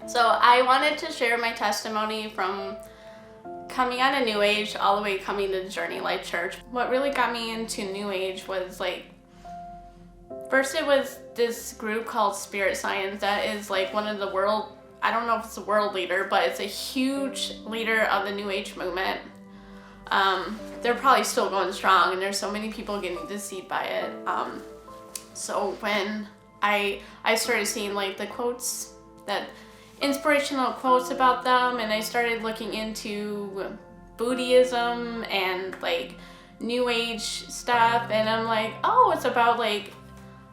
So I wanted to share my testimony from coming out of New Age all the way coming to Journey Life Church. What really got me into New Age was first it was this group called Cedar St that is one of the world, I don't know if it's a world leader, but it's a huge leader of the New Age movement. They're probably still going strong, and there's so many people getting deceived by it. So when I started seeing the quotes, that inspirational quotes about them, and I started looking into Buddhism and New Age stuff, and I'm like, oh, it's about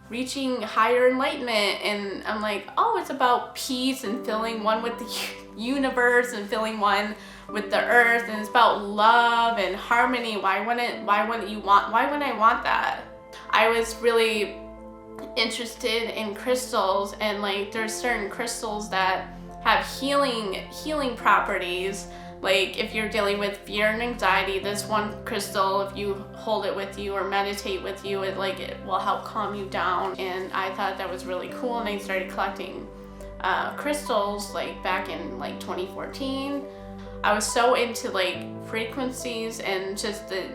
reaching higher enlightenment, and I'm like, oh, it's about peace and feeling one with the universe and feeling one with the earth, and it's about love and harmony. Why wouldn't I want that? I was really interested in crystals, and there's certain crystals that have healing properties. If you're dealing with fear and anxiety, this one crystal, if you hold it with you or meditate with you, it will help calm you down. And I thought that was really cool, and I started collecting crystals back in 2014. I was so into frequencies and just the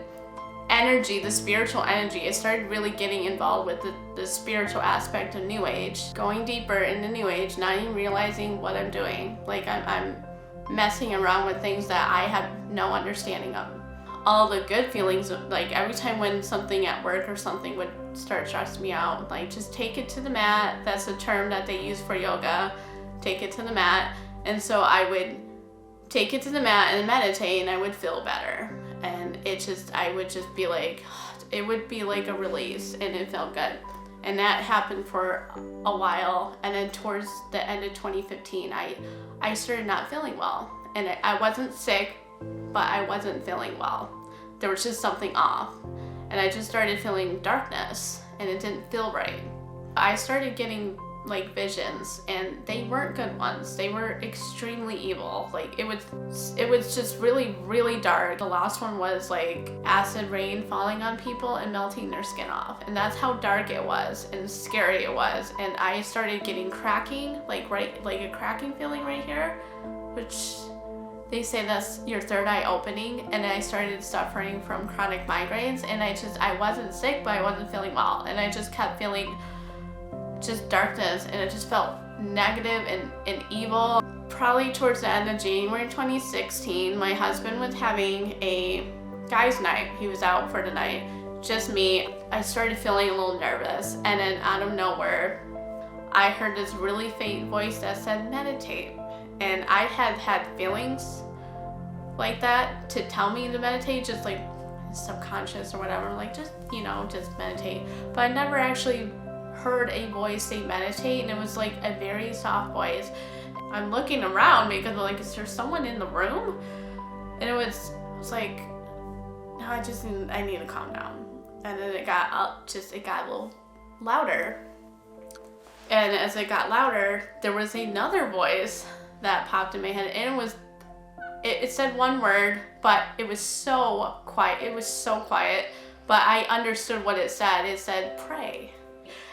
energy, the spiritual energy. I started really getting involved with the spiritual aspect of New Age, going deeper into New Age, not even realizing what I'm doing. I'm messing around with things that I have no understanding of. All the good feelings, every time when something at work or something would start stressing me out, just take it to the mat. That's a term that they use for yoga. Take it to the mat. And so I would take it to the mat and meditate, and I would feel better. And I would just be it would be like a release, and it felt good. And that happened for a while. And then towards the end of 2015, I started not feeling well. And I wasn't sick, but I wasn't feeling well. There was just something off. And I just started feeling darkness, and it didn't feel right. I started getting visions, and they weren't good ones. They were extremely evil. It was just really, really dark. The last one was acid rain falling on people and melting their skin off. And that's how dark it was and scary it was. And I started getting cracking, a cracking feeling right here, which they say that's your third eye opening. And I started suffering from chronic migraines, and I wasn't sick, but I wasn't feeling well. And I just kept feeling just darkness, and it just felt negative and evil. Probably towards the end of January 2016, my husband was having a guys' night. He was out for the night, just me. I started feeling a little nervous, and then out of nowhere, I heard this really faint voice that said, meditate. And I had feelings like that to tell me to meditate, just subconscious or whatever, just meditate. But I never actually heard a voice say meditate, and it was a very soft voice. I'm looking around because is there someone in the room? And it was no, I need to calm down. And then it got a little louder. And as it got louder, there was another voice that popped in my head, and it said one word, but it was so quiet, but I understood what it said. It said pray.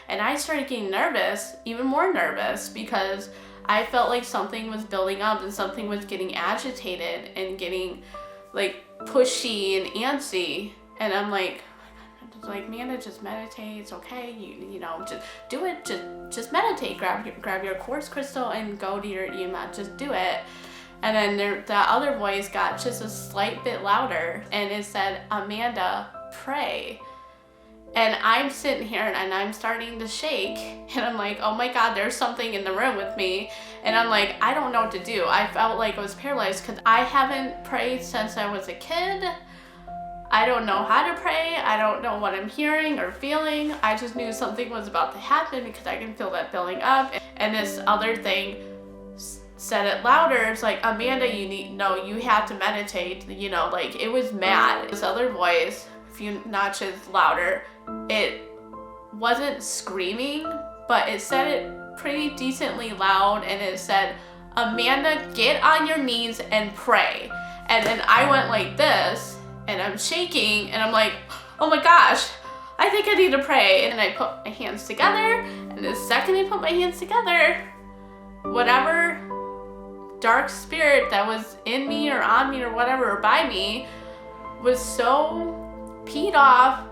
And I started getting nervous, even more nervous, because I felt like something was building up and something was getting agitated and getting pushy and antsy. And I'm Amanda, just meditate. It's okay. You just do it. Just meditate. Grab your quartz crystal and go to your EMF. Just do it. And then the other voice got just a slight bit louder, and it said, Amanda, pray. And I'm sitting here and I'm starting to shake, and I'm oh my God, there's something in the room with me. And I'm I don't know what to do. I felt like I was paralyzed because I haven't prayed since I was a kid. I don't know how to pray. I don't know what I'm hearing or feeling. I just knew something was about to happen because I can feel that building up. And this other thing said it louder. It's Amanda, you have to meditate. It was mad. This other voice, a few notches louder, it wasn't screaming, but it said it pretty decently loud, and it said, Amanda, get on your knees and pray. And then I went like this, and I'm shaking, and I'm oh my gosh, I think I need to pray. And I put my hands together, and the second I put my hands together, whatever dark spirit that was in me or on me or whatever, or by me, was so peed off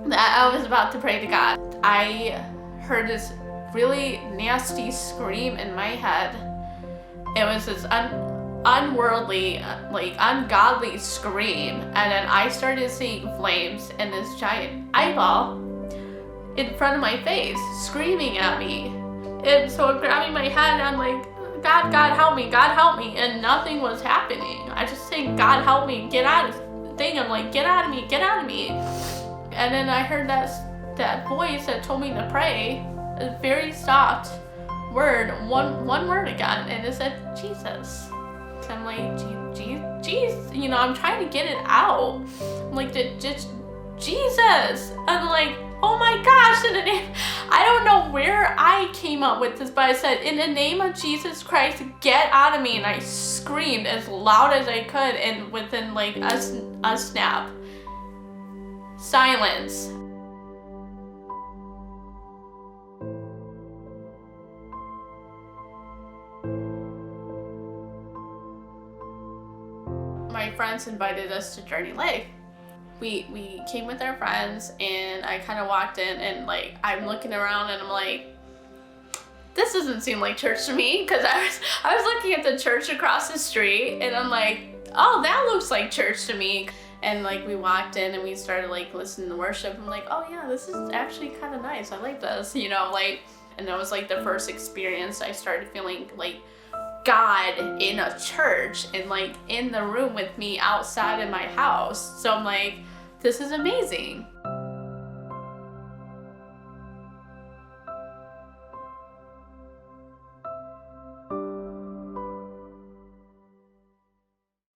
that I was about to pray to God. I heard this really nasty scream in my head. It was this unworldly, like ungodly scream, and then I started seeing flames and this giant eyeball in front of my face screaming at me. And so I'm grabbing my head and I'm like, God, God help me, God help me, and nothing was happening. I just saying, God help me, get out of the thing. I'm like, get out of me, get out of me. And then I heard that voice that told me to pray, a very soft word, one word again, and it said Jesus. I'm like, Jesus, you know, I'm trying to get it out. I'm like, just Jesus. I'm like, oh my gosh, in the name, I don't know where I came up with this, but I said, in the name of Jesus Christ, get out of me. And I screamed as loud as I could, and within like a snap, silence. My friends invited us to Journey Life. We came with our friends, and I kind of walked in, and like I'm looking around and I'm like, this doesn't seem like church to me, because I was looking at the church across the street, and I'm like, oh, that looks like church to me. And like we walked in and we started like listening to worship. I'm like, oh yeah, this is actually kind of nice. I like this, you know, like, and that was like the first experience I started feeling like God in a church and like in the room with me outside in my house. So I'm like, this is amazing.